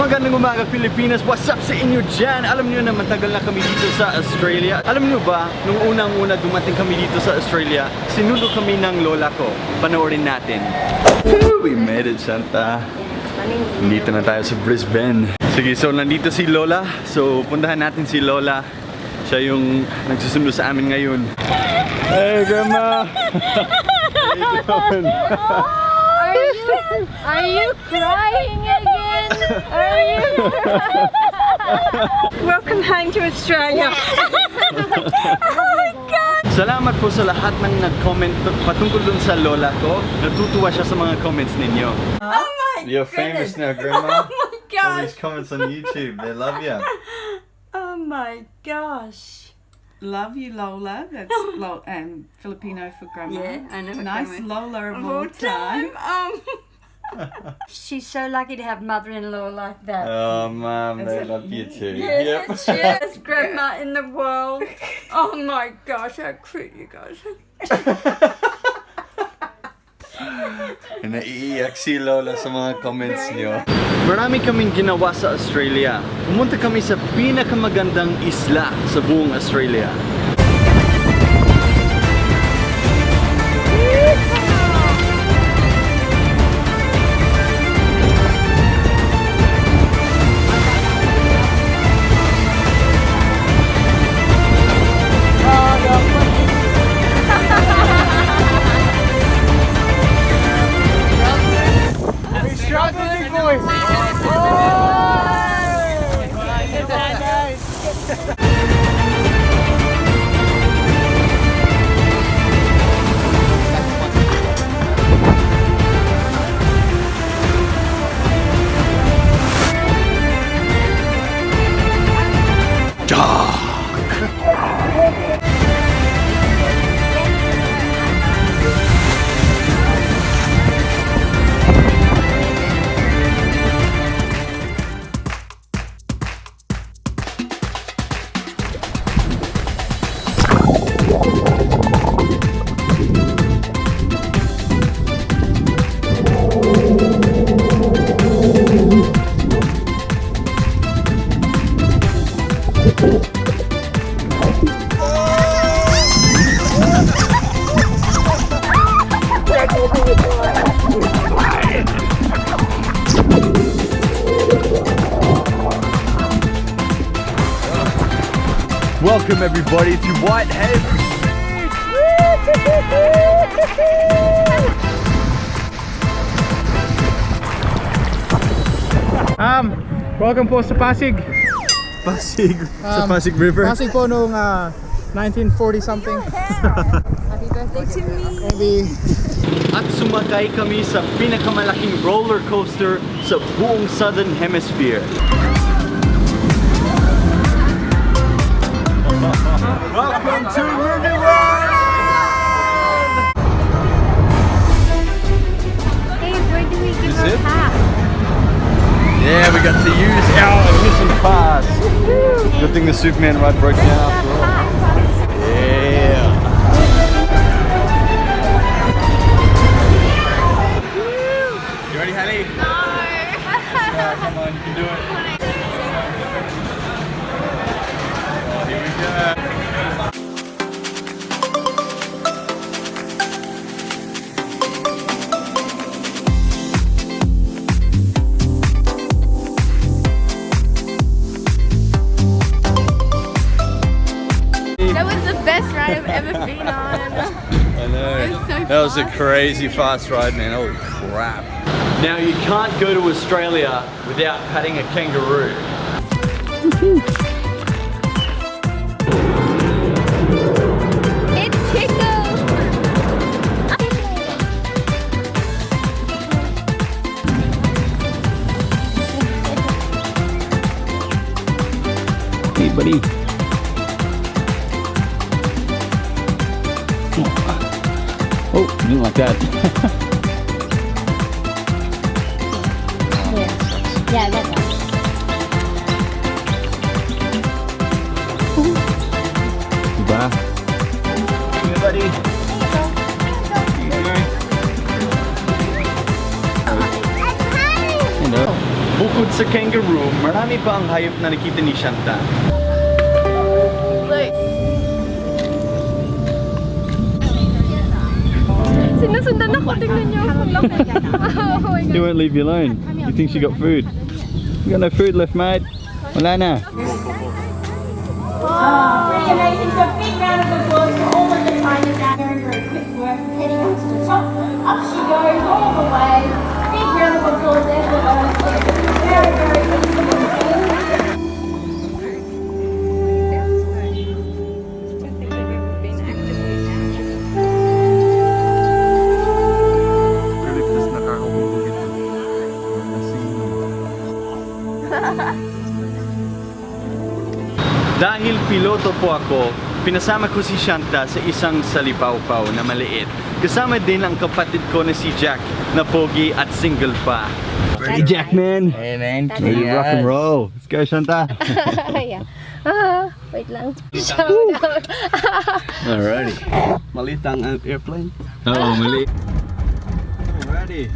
Magandang umaga Pilipinas, what's up sa inyo dyan? Alam niyo na matagal na kami dito sa Australia. Alam niyo ba, nung unang-una dumating kami dito sa Australia, sinundo kami ng lola ko. Panoorin natin. Woo! We made it, Shanta. Nandito na tayo sa Brisbane. Sige, so nandito si Lola. So puntahan natin si Lola. Siya yung nagsusundo sa amin ngayon. Hey, Grandma! How you doing? Are you crying again? Are you? Welcome home to Australia. Oh my God! Salamat po sa lahat ng nag-comment patungkol dun sa lola ko. Natutuwa siya sa mga comments ninyo. Oh my You're famous now, Grandma. Oh my All gosh! these comments on YouTube, they love you. Oh my gosh! Love you, Lola. That's Filipino for grandma. Yeah, I know. Nice Lola of all time. She's so lucky to have mother-in-law like that. Oh, Mom, they love you too. Yes, yes, grandma in the world. Oh my gosh, how cute you guys. Naiiyak si Lola sa mga comments niyo. Marami kaming ginawa sa Australia. Pumunta kami sa pinakamagandang isla sa buong Australia. Welcome everybody to Whitehead. Welcome po sa Pasig. Pasig, sa Pasig River. Pasig po noong 1940 something. Happy birthday to me. Maybe. At sumakay kami sa pinakamalaking roller coaster sa buong Southern Hemisphere. Welcome to Movie World! Hey, where do we give Is our it? pass? Yeah, we got to use our admission pass. Good thing the Superman ride broke down after all. Yeah. You ready, Hallie? No. Come on, you can do it. Here we go. That was the best ride I've ever been on. I know. It was so That was a fast. crazy fast ride, man. Holy crap. Now, you can't go to Australia without patting a kangaroo. It tickles. Hey, buddy. Oh, you didn't like that. Yeah, that's right. Diba? Hey, buddy. Hello. Bukod sa kangaroo, marami pa ang hayop na nakita ni Shanta. Look. Sinusundan ako, tingnan niyo. Oh my He God. won't leave you alone. You think she got food? You got no food left, mate. Wala na. Pretty amazing. So big round of applause for all of the timers out there and very quick work heading up to the top. Up she goes all the way. Big round of applause there for her. Very, very easy. Dahil piloto po ako, pinasama ko si Shanta sa isang salipawpaw na maliit. Kasama din ang kapatid ko na si Jack na pogi at single pa. Ready, Jack, man? Hey man, Ready to rock and roll. Let's go, Shanta. Yeah. Wait lang. Shout out. Alrighty. maliit ang airplane. Oh, mali. Ready.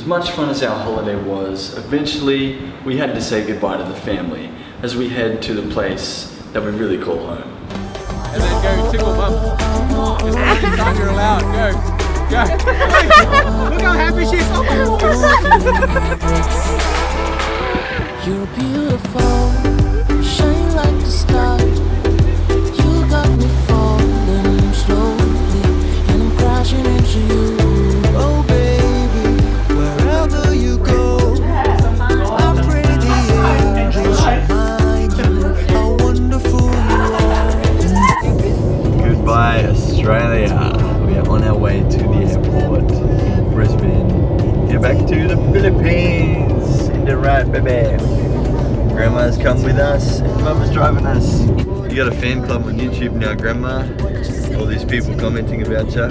Much fun as our holiday was, eventually we had to say goodbye to the family as we head to the place that we really call home. And then go tickle mum. Just every time you're allowed. Go. Go. Look how happy she is. Oh my God. You're beautiful, shine like the stars. You got me falling slowly, and I'm crashing into you. Oh baby, wherever you go, I pray the angels remind you how wonderful you are. Goodbye, Australia. We are on our way to the airport in Brisbane. Get back to the Philippines. In the right, baby. Grandma's come with us and Mama's driving us. You got a fan club on YouTube now, Grandma. All these people commenting about you.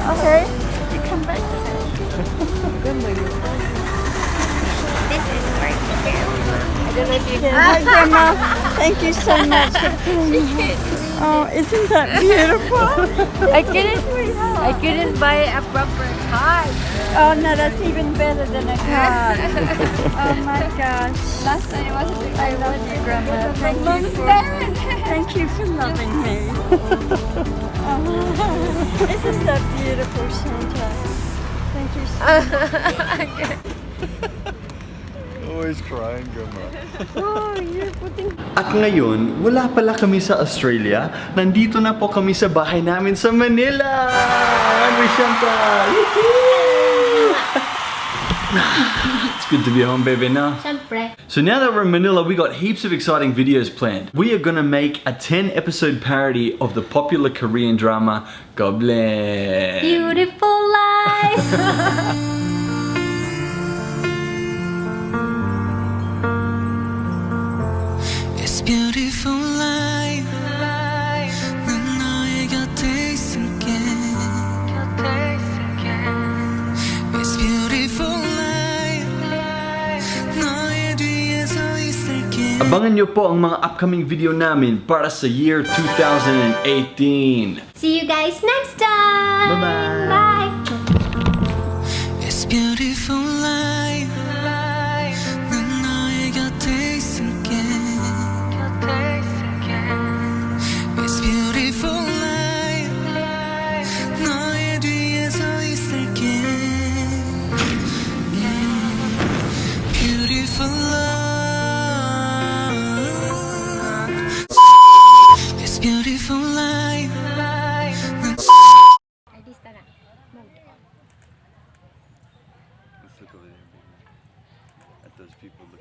Okay, you come back. This is for you. I don't know if you can. Hi, Grandma. Thank you so much for putting me. Oh, isn't that beautiful? I couldn't buy a proper card. Oh no, that's even better than a card. Oh my gosh. Last time it was I love you, Grandma. Thank you for loving me. Oh, isn't that beautiful, Shanta? Thank you so much. Always crying, Grandma. Oh, you're putting... At ngayon, wala pala kami sa Australia. Nandito na po kami sa bahay namin sa Manila. Ano, Shanta? It's good to be home, baby, no? Siyempre. So now that we're in Manila, we got heaps of exciting videos planned. We are gonna make a 10-episode parody of the popular Korean drama Goblin. Beautiful life. It's beautiful life. 난 너의 곁에 있을게. It's beautiful life. 너의 뒤에 서 있을게. Abangan nyo po ang mga upcoming video namin para sa year 2018. See you guys next time. Bye-bye. Bye. It's beautiful life. 난 너의 곁에 있을게. It's beautiful life. 너의 뒤에 서 있을게. Beautiful love. It's beautiful life. Artista na. those people looking